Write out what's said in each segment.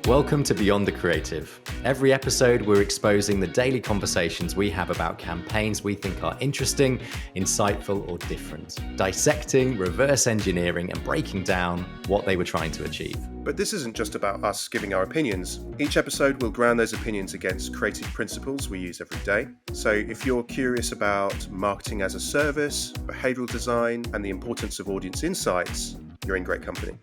Welcome to Beyond the Creative. Every episode, we're exposing the daily conversations we have about campaigns we think are interesting, insightful, or different, dissecting, reverse engineering, and breaking down what they were trying to achieve. But this isn't just about us giving our opinions. Each episode will ground those opinions against creative principles we use every day. So if you're curious about marketing as a service, behavioural design, and the importance of audience insights, you're in great company.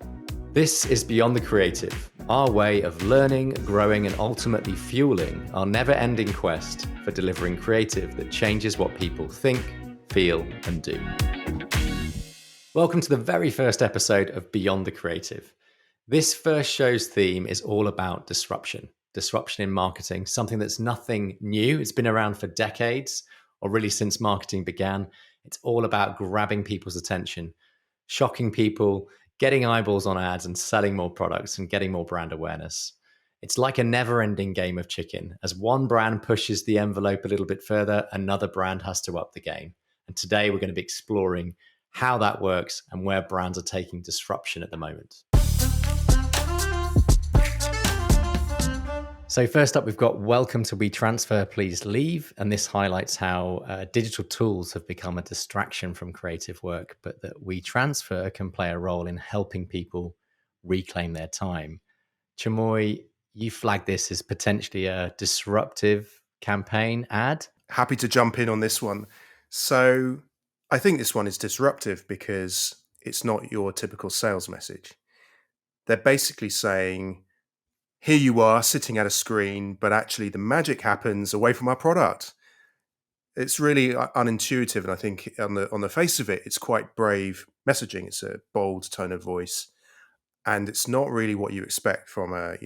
This is Beyond the Creative, our way of learning, growing, and ultimately fueling our never-ending quest for delivering creative that changes what people think, feel, and do. Welcome to the very first episode of Beyond the Creative. This first show's theme is all about disruption in marketing, something that's nothing new. It's been around for decades, or really since marketing began. It's all about grabbing people's attention, shocking people, getting eyeballs on ads and selling more products and getting more brand awareness. It's like a never-ending game of chicken. As one brand pushes the envelope a little bit further, another brand has to up the game. And today we're going to be exploring how that works and where brands are taking disruption at the moment. So first up, we've got welcome to We Transfer, Please Leave. And this highlights how digital tools have become a distraction from creative work, but that We Transfer can play a role in helping people reclaim their time. Chamoy, you flagged this as potentially a disruptive campaign ad. Happy to jump in on this one. So I think this one is disruptive because it's not your typical sales message. They're basically saying, here you are sitting at a screen, but actually the magic happens away from our product. It's really unintuitive, and I think on the face of it, it's quite brave messaging. It's a bold tone of voice, and it's not really what you expect from a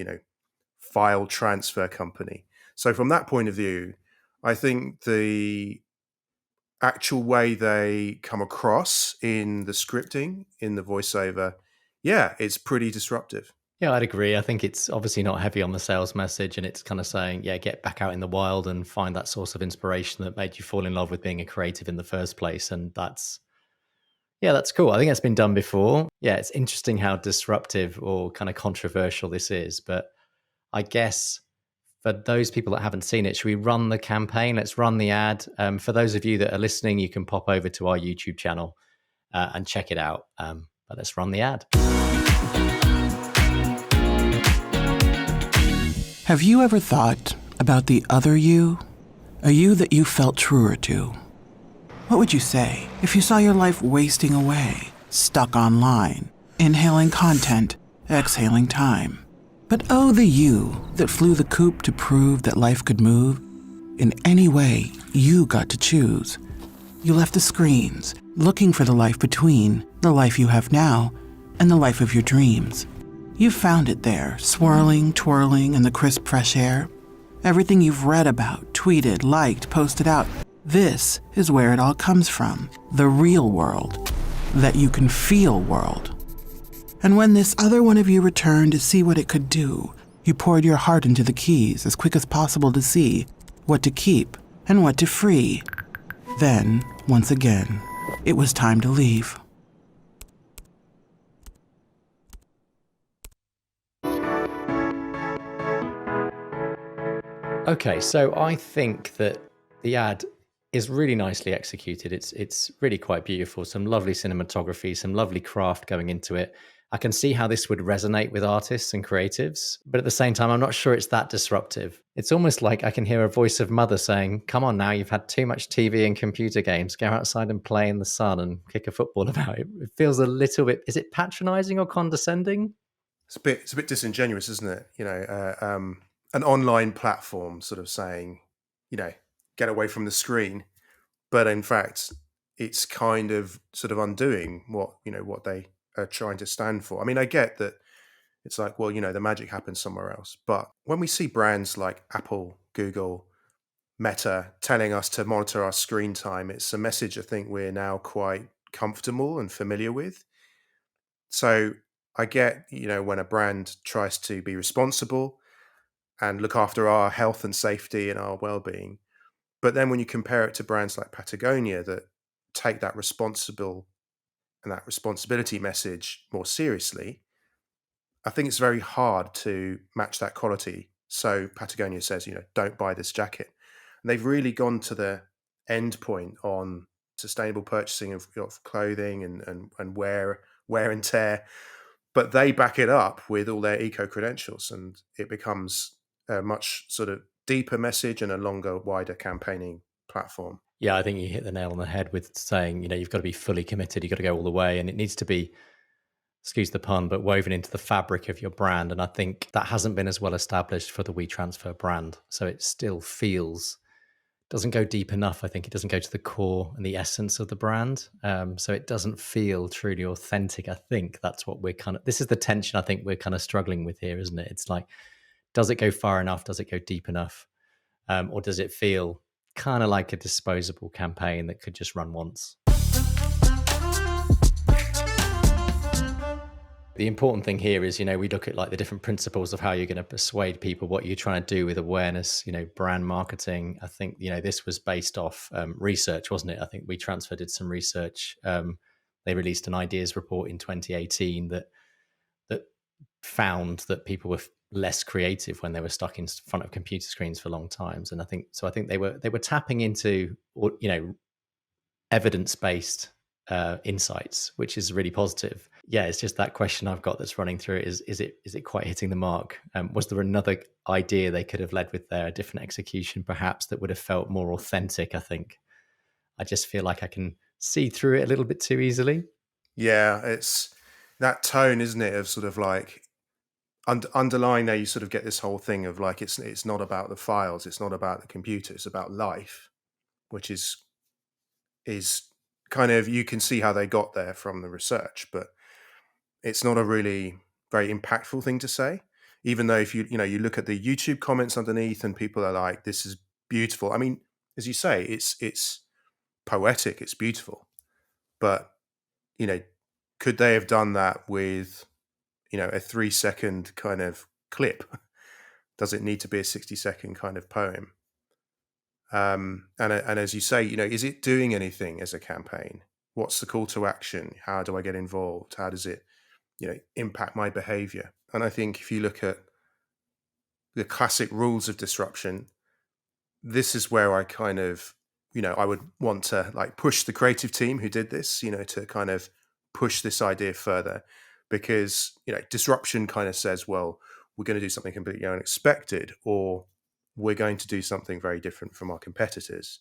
file transfer company. So from that point of view, I think the actual way they come across in the scripting, in the voiceover, it's pretty disruptive. Yeah, I'd agree. I think it's obviously not heavy on the sales message, and it's kind of saying, get back out in the wild and find that source of inspiration that made you fall in love with being a creative in the first place. And that's cool. I think that's been done before. Yeah, it's interesting how disruptive or kind of controversial this is. But I guess for those people that haven't seen it, should we run the campaign? Let's run the ad. For those of you that are listening, you can pop over to our YouTube channel and check it out. But let's run the ad. Have you ever thought about the other you? A you that you felt truer to? What would you say if you saw your life wasting away, stuck online, inhaling content, exhaling time? But oh, the you that flew the coop to prove that life could move. In any way, you got to choose. You left the screens, looking for the life between the life you have now and the life of your dreams. You found it there, swirling, twirling in the crisp fresh air. Everything you've read about, tweeted, liked, posted out. This is where it all comes from. The real world. That you can feel world. And when this other one of you returned to see what it could do, you poured your heart into the keys as quick as possible to see what to keep and what to free. Then, once again, it was time to leave. Okay, so I think that the ad is really nicely executed. It's really quite beautiful. Some lovely cinematography, some lovely craft going into it. I can see how this would resonate with artists and creatives, but at the same time, I'm not sure it's that disruptive. It's almost like I can hear a voice of mother saying, come on now, you've had too much TV and computer games. Go outside and play in the sun and kick a football about. It feels a little bit, is it patronizing or condescending? It's a bit disingenuous, isn't it? An online platform sort of saying, get away from the screen. But in fact, it's kind of sort of undoing what they are trying to stand for. I mean, I get that it's like, well, the magic happens somewhere else. But when we see brands like Apple, Google, Meta telling us to monitor our screen time, it's a message I think we're now quite comfortable and familiar with. So I get, when a brand tries to be responsible and look after our health and safety and our well-being. But then when you compare it to brands like Patagonia that take that responsibility message more seriously, I think it's very hard to match that quality. So Patagonia says, don't buy this jacket. And they've really gone to the end point on sustainable purchasing of clothing and wear and tear, but they back it up with all their eco credentials, and it becomes a much sort of deeper message and a longer, wider campaigning platform. Yeah, I think you hit the nail on the head with saying, you've got to be fully committed, you've got to go all the way, and it needs to be, excuse the pun, but woven into the fabric of your brand. And I think that hasn't been as well established for the WeTransfer brand. So it still doesn't go deep enough. I think it doesn't go to the core and the essence of the brand. So it doesn't feel truly authentic. I think that's what this is the tension I think we're kind of struggling with here, isn't it? It's like, does it go far enough? Does it go deep enough? Or does it feel kind of like a disposable campaign that could just run once? The important thing here is, we look at like the different principles of how you're going to persuade people, what you're trying to do with awareness, brand marketing. I think, this was based off research, wasn't it? I think WeTransfer did some research. They released an ideas report in 2018 that found that people were less creative when they were stuck in front of computer screens for long times. And I think they were tapping into, evidence-based insights, which is really positive. Yeah, it's just that question I've got that's running through it is it quite hitting the mark? Was there another idea they could have led with there, a different execution perhaps that would have felt more authentic? I think I just feel like I can see through it a little bit too easily. Yeah, it's that tone, isn't it, of sort of like underlying there, you sort of get this whole thing of like, it's not about the files, it's not about the computer, it's about life, which is kind of, you can see how they got there from the research, but it's not a really very impactful thing to say, even though if you look at the YouTube comments underneath and people are like, this is beautiful. I mean, as you say, it's poetic, it's beautiful, but could they have done that with a 3-second kind of clip? Does it need to be a 60-second kind of poem? And as you say, is it doing anything as a campaign? What's the call to action? How do I get involved? How does it, impact my behavior? And I think if you look at the classic rules of disruption, this is where I kind of, I would want to like push the creative team who did this, to kind of push this idea further, because, disruption kind of says, well, we're going to do something completely unexpected, or we're going to do something very different from our competitors.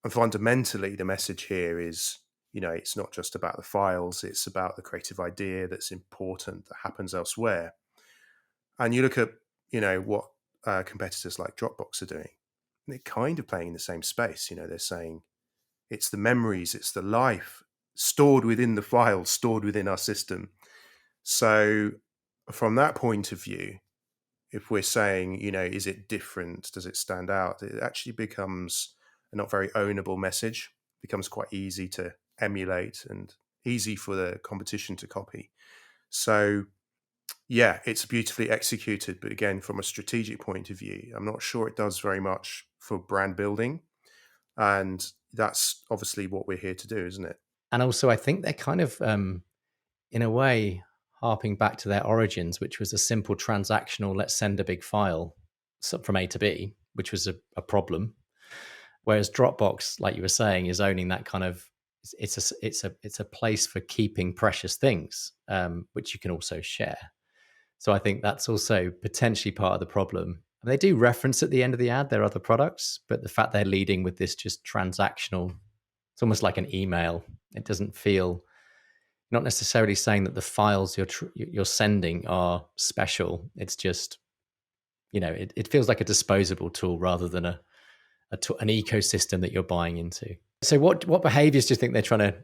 And fundamentally, the message here is, it's not just about the files, it's about the creative idea that's important, that happens elsewhere. And you look at, what competitors like Dropbox are doing, and they're kind of playing in the same space. They're saying it's the memories, it's the life stored within the file, stored within our system. So from that point of view, if we're saying, is it different? Does it stand out? It actually becomes a not very ownable message. It becomes quite easy to emulate and easy for the competition to copy. So yeah, it's beautifully executed. But again, from a strategic point of view, I'm not sure it does very much for brand building. And that's obviously what we're here to do, isn't it? And also, I think they're kind of, in a way, harping back to their origins, which was a simple transactional, let's send a big file from A to B, which was a problem. Whereas Dropbox, like you were saying, is owning that kind of, it's a place for keeping precious things, which you can also share. So I think that's also potentially part of the problem. And they do reference at the end of the ad their other products, but the fact they're leading with this just transactional, it's almost like an email. It doesn't feel, not necessarily saying that the files you're sending are special. It's just, it feels like a disposable tool rather than an ecosystem that you're buying into. So what behaviors do you think they're trying to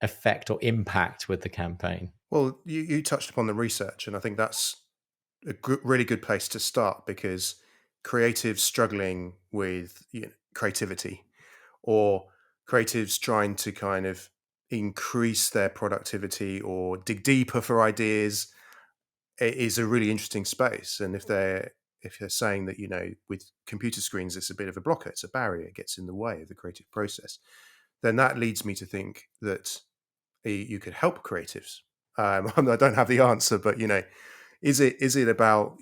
affect or impact with the campaign? Well, you touched upon the research, and I think that's a really good place to start, because creatives struggling with creativity, or creatives trying to kind of increase their productivity or dig deeper for ideas, it is a really interesting space. And if they're saying that, with computer screens, it's a bit of a blocker, it's a barrier, it gets in the way of the creative process, then that leads me to think that you could help creatives I don't have the answer, but is it about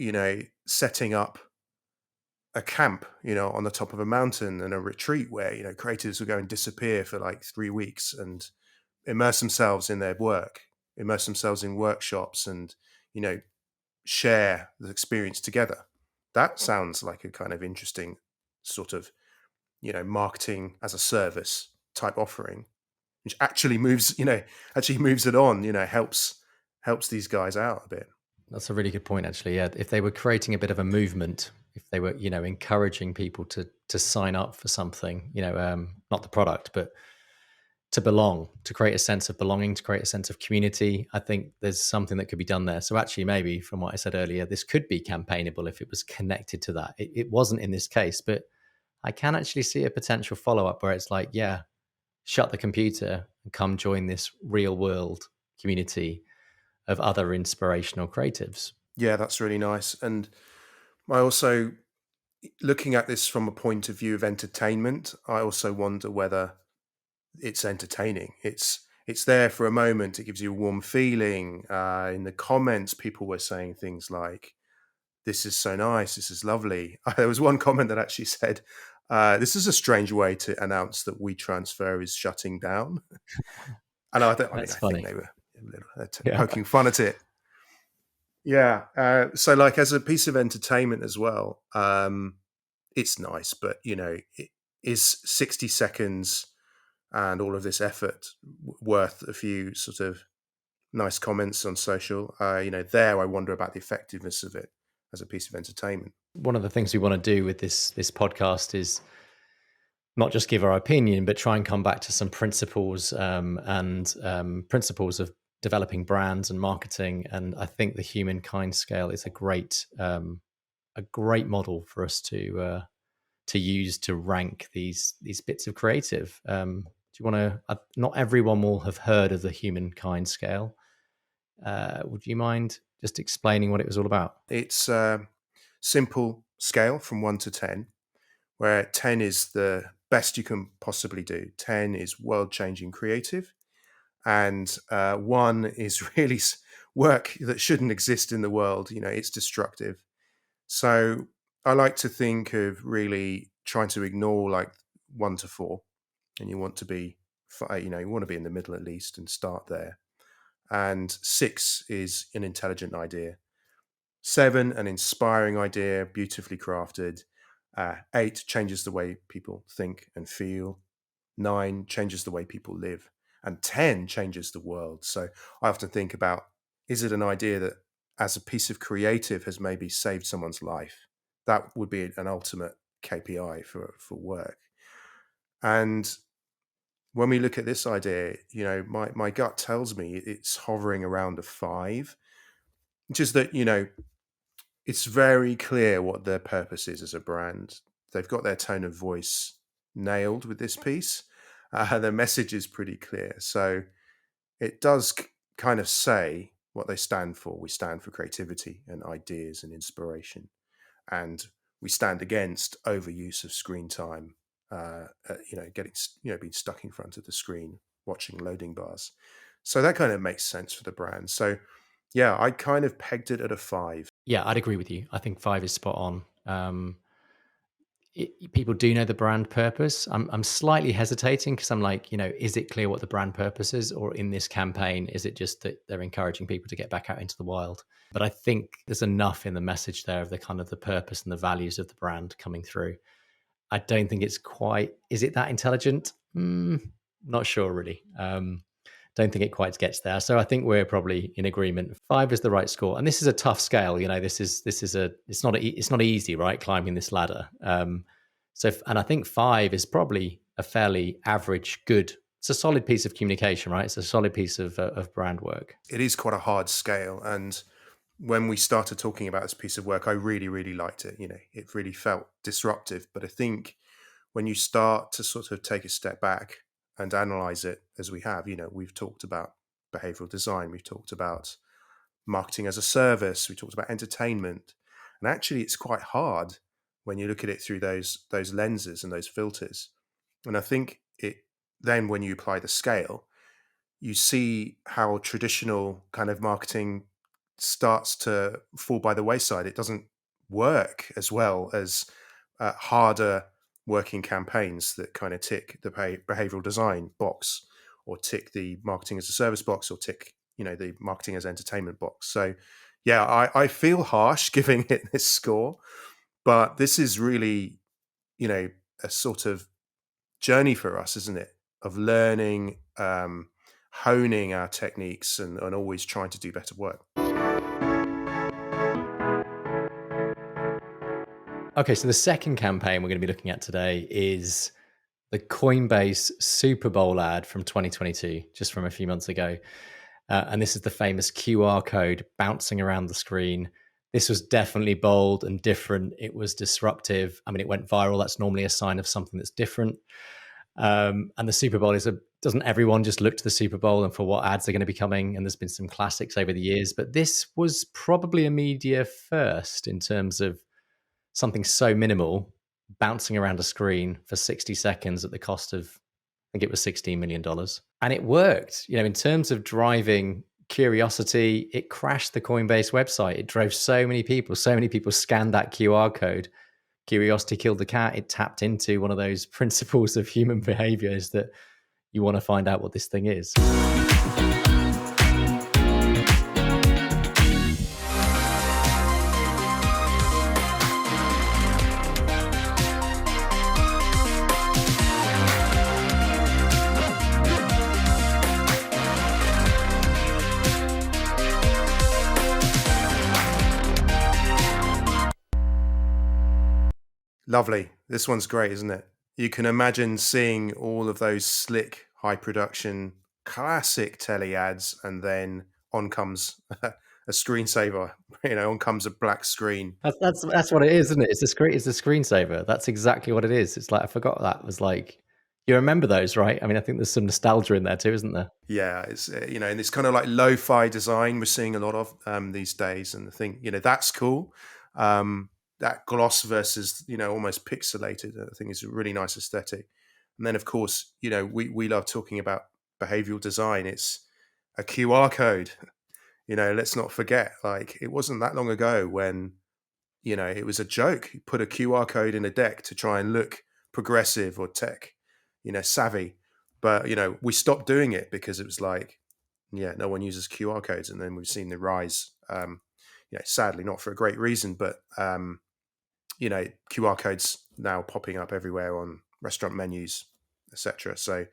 setting up a camp on the top of a mountain and a retreat where creatives will go and disappear for like 3 weeks and immerse themselves in their work, immerse themselves in workshops, and share the experience together? That sounds like a kind of interesting sort of marketing as a service type offering, which actually moves it on, helps these guys out a bit. That's a really good point, actually. Yeah, if they were creating a bit of a movement, if they were, encouraging people to sign up for something, not the product, but to belong, to create a sense of belonging, to create a sense of community, I think there's something that could be done there. So actually, maybe from what I said earlier, this could be campaignable if it was connected to that. It wasn't in this case, but I can actually see a potential follow-up where it's like, yeah, shut the computer and come join this real world community of other inspirational creatives. Yeah, that's really nice. And I also, looking at this from a point of view of entertainment, I also wonder whether it's entertaining. It's there for a moment. It gives you a warm feeling. In the comments, people were saying things like, "This is so nice. This is lovely." There was one comment that actually said, "This is a strange way to announce that WeTransfer is shutting down." And I think Funny. they were a little Yeah. poking fun at it. Yeah. So, like, as a piece of entertainment as well, it's nice, but it is 60 seconds and all of this effort worth a few sort of nice comments on social? There I wonder about the effectiveness of it as a piece of entertainment. One of the things we want to do with this podcast is not just give our opinion, but try and come back to some principles and principles of developing brands and marketing. And I think the humankind scale is a great model for us to use to rank these bits of creative. Do you want to? Not everyone will have heard of the humankind scale. Would you mind just explaining what it was all about? It's a simple scale from 1 to 10, where 10 is the best you can possibly do. 10 is world-changing creative, and 1 is really work that shouldn't exist in the world. It's destructive. So I like to think of really trying to ignore like 1 to 4, and you want to be, you want to be in the middle at least and start there. And 6 is an intelligent idea. 7, an inspiring idea, beautifully crafted. 8 changes the way people think and feel. 9 changes the way people live. And 10 changes the world. So I often think about, is it an idea that as a piece of creative has maybe saved someone's life? That would be an ultimate KPI for work. And when we look at this idea, my gut tells me it's hovering around a 5, which is that, it's very clear what their purpose is as a brand. They've got their tone of voice nailed with this piece. Their message is pretty clear. So it does kind of say what they stand for. We stand for creativity and ideas and inspiration. And we stand against overuse of screen time, getting, being stuck in front of the screen, watching loading bars. So that kind of makes sense for the brand. So yeah, I kind of pegged it at a 5. Yeah, I'd agree with you. I think 5 is spot on. People do know the brand purpose. I'm slightly hesitating because I'm like, is it clear what the brand purpose is, or in this campaign, is it just that they're encouraging people to get back out into the wild? But I think there's enough in the message there of the kind of the purpose and the values of the brand coming through. I don't think it's quite. Is it that intelligent? Not sure, really. Don't think it quite gets there. So I think we're probably in agreement. 5 is the right score, and this is a tough scale. It's not easy, right? Climbing this ladder. And I think 5 is probably a fairly average, good. It's a solid piece of communication, right? It's a solid piece of brand work. It is quite a hard scale, and when we started talking about this piece of work, I really, really liked it. It really felt disruptive. But I think when you start to sort of take a step back and analyze it as we have, we've talked about behavioral design, we've talked about marketing as a service, we talked about entertainment, and actually it's quite hard when you look at it through those lenses and those filters. And I think then when you apply the scale, you see how traditional kind of marketing starts to fall by the wayside. It doesn't work as well as harder working campaigns that kind of tick the behavioral design box, or tick the marketing as a service box, or tick, the marketing as entertainment box. So yeah, I feel harsh giving it this score, but this is really, a sort of journey for us, isn't it? Of learning, honing our techniques, and always trying to do better work. Okay, so the second campaign we're going to be looking at today is the Coinbase Super Bowl ad from 2022, just from a few months ago. And this is the famous QR code bouncing around the screen. This was definitely bold and different. It was disruptive. I mean, it went viral. That's normally a sign of something that's different. And the Super Bowl doesn't everyone just look to the Super Bowl and for what ads are going to be coming? And there's been some classics over the years, but this was probably a media first in terms of something so minimal bouncing around a screen for 60 seconds at the cost of, I think it was $16 million. And it worked, in terms of driving curiosity. It crashed the Coinbase website. It drove so many people scanned that QR code. Curiosity killed the cat. It tapped into one of those principles of human behavior, is that you want to find out what this thing is. Lovely. This one's great, isn't it? You can imagine seeing all of those slick, high production, classic telly ads, and then on comes a screensaver. On comes a black screen. That's what it is, isn't it? It's a screensaver. That's exactly what it is. It's like, I forgot that was like, you remember those, right? I mean, I think there's some nostalgia in there too, isn't there? Yeah, it's and it's kind of like lo-fi design we're seeing a lot of these days, and I think that's cool. That gloss versus almost pixelated, I think is a really nice aesthetic. And then of course we love talking about behavioral design. It's a QR code. Let's not forget, like, it wasn't that long ago when it was a joke. You put a QR code in a deck to try and look progressive or tech savvy, but we stopped doing it because it was like, no one uses QR codes. And then we've seen the rise, sadly not for a great reason, but QR codes now popping up everywhere on restaurant menus, etc. So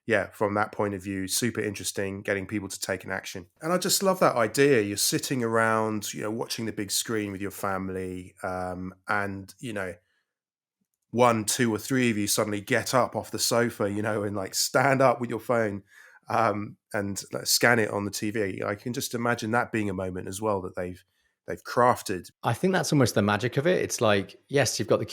yeah, from that point of view, super interesting, getting people to take an action. And I just love that idea. You're sitting around, watching the big screen with your family, and one, two, or three of you suddenly get up off the sofa, and like stand up with your phone, and like, scan it on the TV. I can just imagine that being a moment as well that they've crafted. I think that's almost the magic of it. It's like, yes, you've got the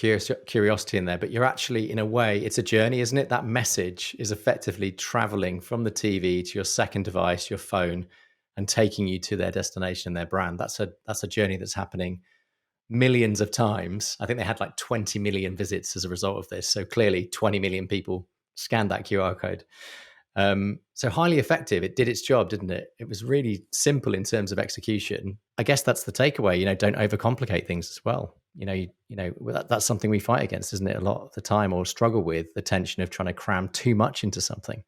curiosity in there, but you're actually, in a way, it's a journey, isn't it? That message is effectively traveling from the TV to your second device, your phone, and taking you to their destination, their brand. That's a journey that's happening millions of times. I think they had like 20 million visits as a result of this. So clearly 20 million people scanned that QR code. So highly effective. It did its job, didn't it? It was really simple in terms of execution. I guess that's the takeaway. Don't overcomplicate things as well. That's something we fight against, isn't it? A lot of the time, or struggle with the tension of trying to cram too much into something.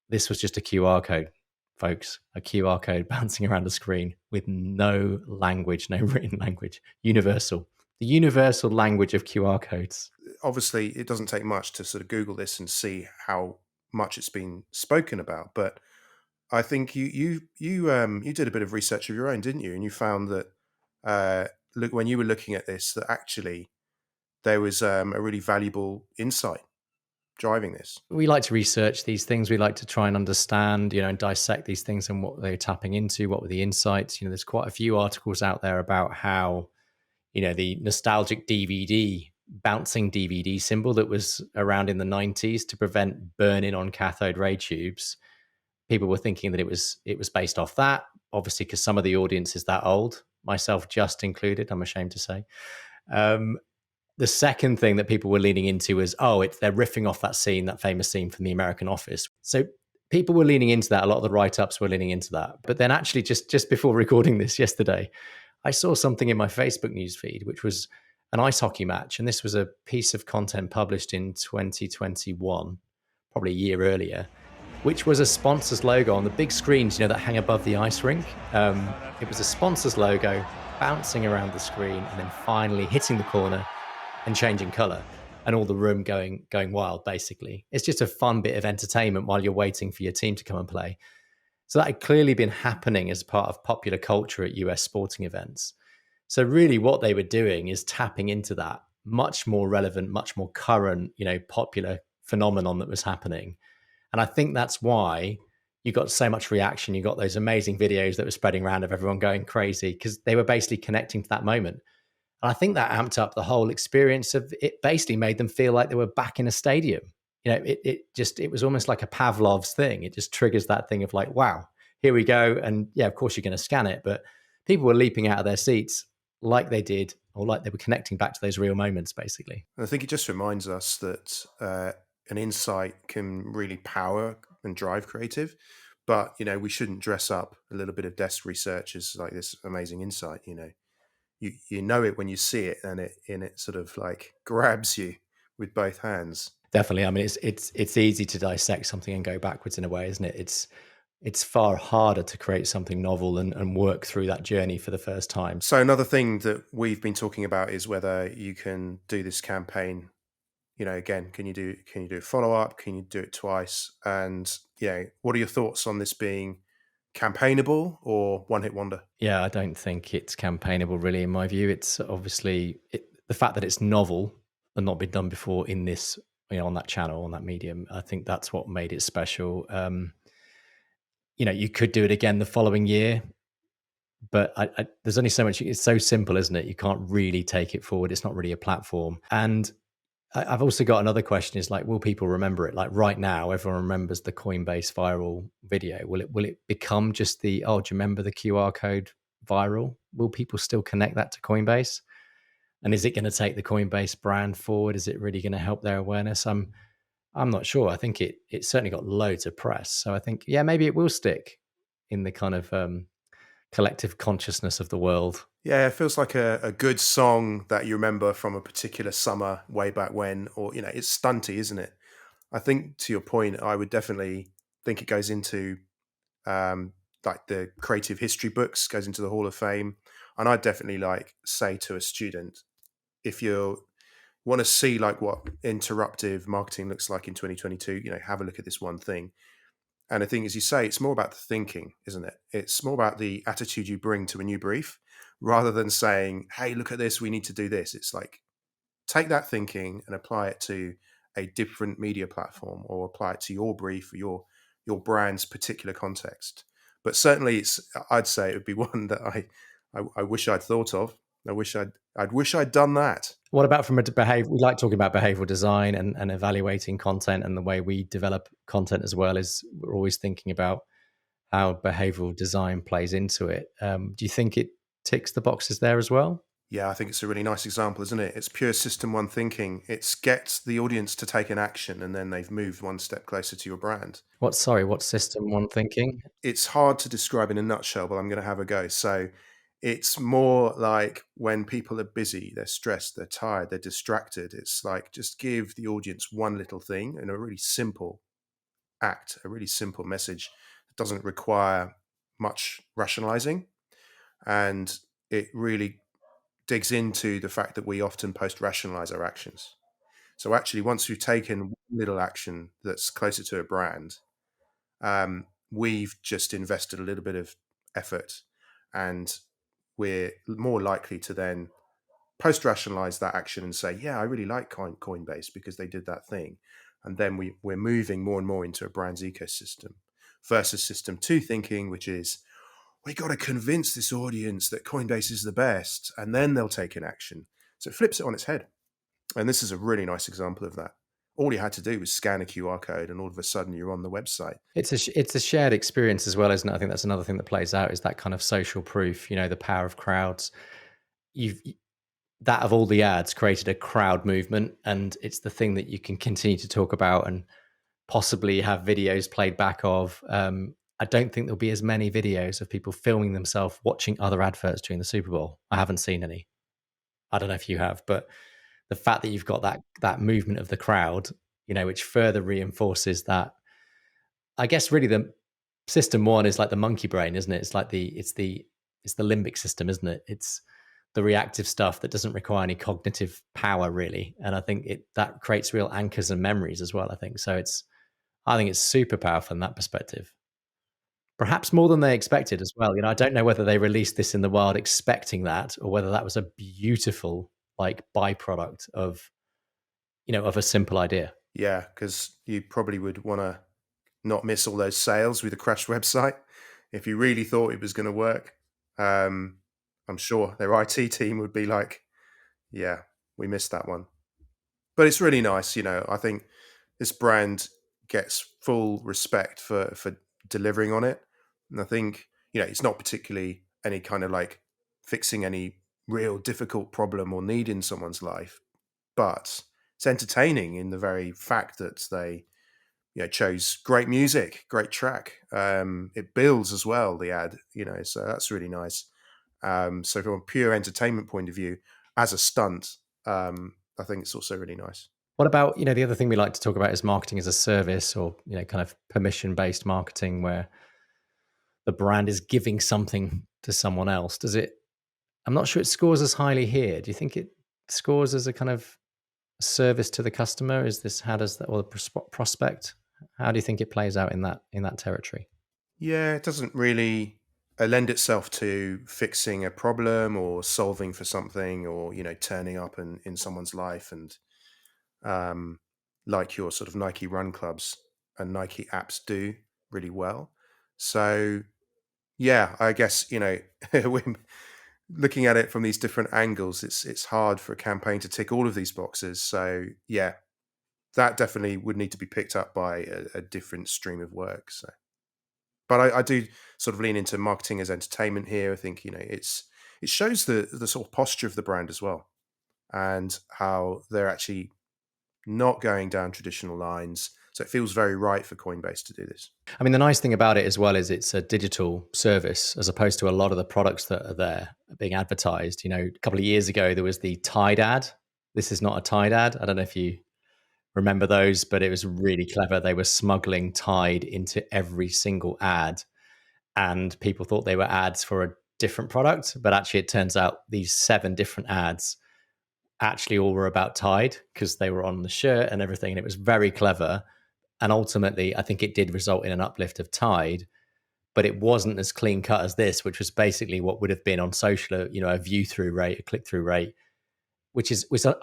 This was just a QR code, folks. A QR code bouncing around a screen with no language, no written language. Universal. The universal language of QR codes. Obviously, it doesn't take much to sort of Google this and see how much it's been spoken about, but I think you did a bit of research of your own, didn't you? And you found that look, when you were looking at this, that actually there was a really valuable insight driving this. We like to research these things. We like to try and understand, and dissect these things and what they're tapping into, what were the insights. There's quite a few articles out there about how, the nostalgic bouncing DVD symbol that was around in the 90s to prevent burn-in on cathode ray tubes. People were thinking that it was based off that, obviously, because some of the audience is that old, myself just included, I'm ashamed to say. The second thing that people were leaning into was, they're riffing off that famous scene from The American Office. So people were leaning into that. A lot of the write-ups were leaning into that. But then actually just before recording this yesterday, I saw something in my Facebook newsfeed, which was an ice hockey match. And this was a piece of content published in 2021, probably a year earlier, which was a sponsor's logo on the big screens, that hang above the ice rink. It was a sponsor's logo bouncing around the screen and then finally hitting the corner and changing color, and all the room going wild, basically. It's just a fun bit of entertainment while you're waiting for your team to come and play. So that had clearly been happening as part of popular culture at US sporting events. So really what they were doing is tapping into that much more relevant, much more current, popular phenomenon that was happening. And I think that's why you got so much reaction. You got those amazing videos that were spreading around of everyone going crazy, because they were basically connecting to that moment. And I think that amped up the whole experience of it, basically made them feel like they were back in a stadium. It was almost like a Pavlov's thing. It just triggers that thing of like, wow, here we go. And yeah, of course you're going to scan it, but people were leaping out of their seats like they did, or like they were connecting back to those real moments, basically. And I think it just reminds us that an insight can really power and drive creative, but we shouldn't dress up a little bit of desk research as like this amazing insight. You know it when you see it, and it sort of like grabs you with both hands. Definitely. I mean, it's easy to dissect something and go backwards in a way, isn't it? It's far harder to create something novel and work through that journey for the first time. So another thing that we've been talking about is whether you can do this campaign. Again, can you do a follow up? Can you do it twice? And what are your thoughts on this being campaignable or one hit wonder? Yeah, I don't think it's campaignable, really. In my view, it's obviously the fact that it's novel and not been done before in this, on that channel, on that medium. I think that's what made it special. You could do it again the following year, but there's only so much. It's so simple, isn't it? You can't really take it forward. It's not really a platform. And I've also got another question: is like, will people remember it? Like right now, everyone remembers the Coinbase viral video. Will it become just do you remember the QR code viral? Will people still connect that to Coinbase? And is it going to take the Coinbase brand forward? Is it really going to help their awareness? I'm not sure. I think it certainly got loads of press. So I think, yeah, maybe it will stick in the kind of collective consciousness of the world. Yeah, it feels like a good song that you remember from a particular summer way back when, or, it's stunty, isn't it? I think to your point, I would definitely think it goes into like the creative history books, goes into the Hall of Fame. And I'd definitely say to a student, if you want to see like what interruptive marketing looks like in 2022, have a look at this one thing. And I think, as you say, it's more about the thinking, isn't it? It's more about the attitude you bring to a new brief rather than saying, hey, look at this, we need to do this. It's like, take that thinking and apply it to a different media platform, or apply it to your brief or your brand's particular context. But certainly I'd say it would be one that I wish I'd thought of. I wish I'd done that. What about from a behavior? We like talking about behavioral design and evaluating content, and the way we develop content as well is we're always thinking about how behavioral design plays into it. Do you think it ticks the boxes there as well? Yeah, I think it's a really nice example, isn't it? It's pure system one thinking. It gets the audience to take an action, and then they've moved one step closer to your brand. What's system one thinking? It's hard to describe in a nutshell, but I'm going to have a go. So it's more like when people are busy, they're stressed, they're tired, they're distracted. It's like, just give the audience one little thing in a really simple act, a really simple message that doesn't require much rationalizing. And it really digs into the fact that we often post-rationalize our actions. So actually, once we've taken one little action that's closer to a brand, we've just invested a little bit of effort, and we're more likely to then post-rationalize that action and say, yeah, I really like Coinbase because they did that thing. And then we're moving more and more into a brand's ecosystem versus system two thinking, which is, we got to convince this audience that Coinbase is the best, and then they'll take an action. So it flips it on its head. And this is a really nice example of that. All you had to do was scan a QR code, and all of a sudden you're on the website. It's a shared experience as well, isn't it? I think that's another thing that plays out, is that kind of social proof, the power of crowds. That of all the ads created a crowd movement, and it's the thing that you can continue to talk about and possibly have videos played back of. I don't think there'll be as many videos of people filming themselves watching other adverts during the Super Bowl. I haven't seen any. I don't know if you have, but the fact that you've got that movement of the crowd, which further reinforces that. I guess really the system one is like the monkey brain, isn't it? It's like it's the limbic system, isn't it? It's the reactive stuff that doesn't require any cognitive power really, and I think that creates real anchors and memories as well. I think so. I think it's super powerful in that perspective. Perhaps more than they expected as well. I don't know whether they released this in the wild expecting that, or whether that was a beautiful like byproduct of of a simple idea. Yeah, because you probably would want to not miss all those sales with a crashed website if you really thought it was going to work. I'm sure their IT team would be like, yeah, we missed that one. But it's really nice, I think this brand gets full respect for delivering on it. And I think, it's not particularly any kind of like fixing any real difficult problem or need in someone's life, but it's entertaining in the very fact that they chose great music, great track. It builds as well, the ad, so that's really nice. So from a pure entertainment point of view, as a stunt, I think it's also really nice. What about, the other thing we like to talk about is marketing as a service, or, kind of permission-based marketing where the brand is giving something to someone else. I'm not sure it scores as highly here. Do you think it scores as a kind of service to the customer? How does that, or the prospect? How do you think it plays out in that territory? Yeah, it doesn't really lend itself to fixing a problem or solving for something, or turning up in someone's life, and like your sort of Nike run clubs and Nike apps do really well. So yeah, I guess we're looking at it from these different angles. It's hard for a campaign to tick all of these boxes. So yeah, that definitely would need to be picked up by a different stream of work. So, but I do sort of lean into marketing as entertainment here. I think it shows the sort of posture of the brand as well, and how they're actually not going down traditional lines. So it feels very right for Coinbase to do this. I mean, the nice thing about it as well is it's a digital service as opposed to a lot of the products that are there being advertised. A couple of years ago, there was the Tide ad. This is not a Tide ad. I don't know if you remember those, but it was really clever. They were smuggling Tide into every single ad, and people thought they were ads for a different product. But actually, it turns out these 7 different ads actually all were about Tide because they were on the shirt and everything. And it was very clever. And ultimately, I think it did result in an uplift of Tide, but it wasn't as clean cut as this, which was basically what would have been on social, a view through rate, a click through rate, which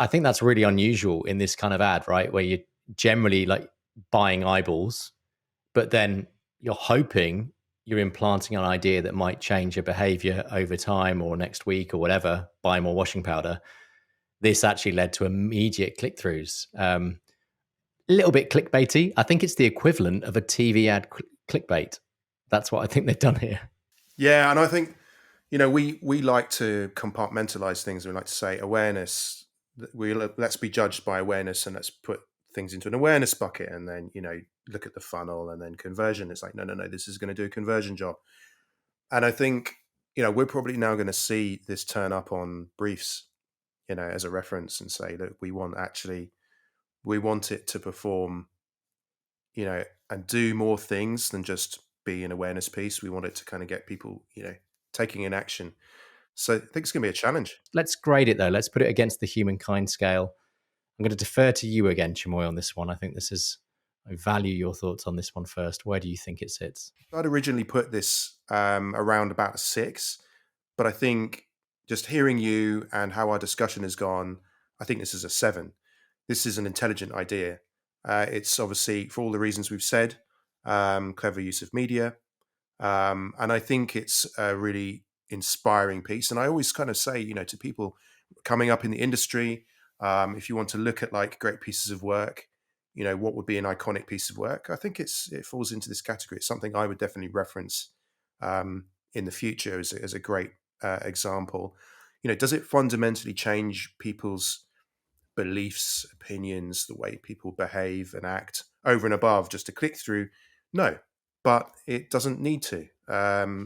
I think that's really unusual in this kind of ad, right? Where you're generally like buying eyeballs, but then you're hoping you're implanting an idea that might change your behavior over time or next week or whatever, buy more washing powder. This actually led to immediate click throughs. A little bit clickbaity. I think it's the equivalent of a TV ad clickbait. That's what I think they've done here. Yeah, and I think we like to compartmentalize things. We like to say awareness. Let's be judged by awareness, and let's put things into an awareness bucket, and then look at the funnel, and then conversion. It's like no, this is going to do a conversion job. And I think we're probably now going to see this turn up on briefs, as a reference, and say that we want it to perform, and do more things than just be an awareness piece. We want it to kind of get people, taking in action. So I think it's going to be a challenge. Let's grade it though. Let's put it against the humankind scale. I'm going to defer to you again, Chimoy, on this one. I value your thoughts on this one first. Where do you think it sits? I'd originally put this around about a 6, but I think just hearing you and how our discussion has gone, I think this is a 7. This is an intelligent idea. It's obviously, for all the reasons we've said, clever use of media. And I think it's a really inspiring piece. And I always kind of say, to people coming up in the industry, if you want to look at like great pieces of work, what would be an iconic piece of work? I think it falls into this category. It's something I would definitely reference in the future as a great example. Does it fundamentally change people's beliefs, opinions, the way people behave and act over and above just to click through. No, but it doesn't need to.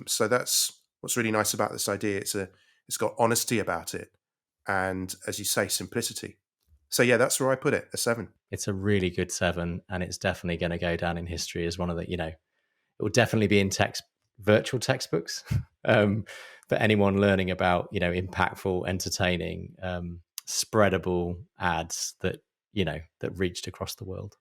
So that's what's really nice about this idea. It's got honesty about it, and as you say, simplicity. So yeah, that's where I put it, a 7. It's a really good 7, and it's definitely going to go down in history as one of the, it will definitely be in virtual textbooks for anyone learning about, impactful, entertaining, spreadable ads that reached across the world.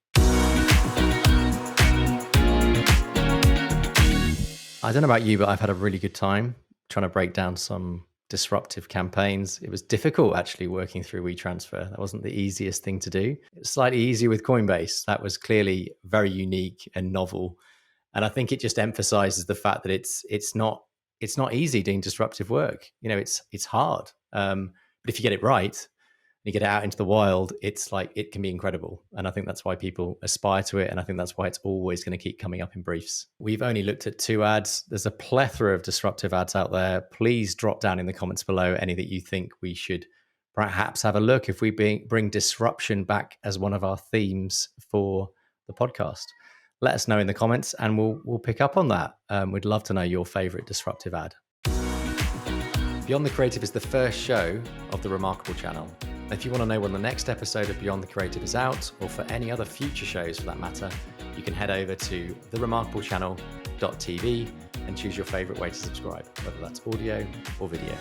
I don't know about you, but I've had a really good time trying to break down some disruptive campaigns. It was difficult actually working through WeTransfer. That wasn't the easiest thing to do. It was slightly easier with Coinbase. That was clearly very unique and novel. And I think it just emphasizes the fact that it's not easy doing disruptive work. It's hard. But if you get it right, you get it out into the wild, it's like, it can be incredible. And I think that's why people aspire to it. And I think that's why it's always going to keep coming up in briefs. We've only looked at 2 ads. There's a plethora of disruptive ads out there. Please drop down in the comments below any that you think we should perhaps have a look if we bring disruption back as one of our themes for the podcast. Let us know in the comments and we'll pick up on that. We'd love to know your favorite disruptive ad. Beyond the Creative is the first show of the Remarkable channel. If you want to know when the next episode of Beyond the Creative is out, or for any other future shows for that matter, you can head over to theremarkablechannel.tv and choose your favorite way to subscribe, whether that's audio or video.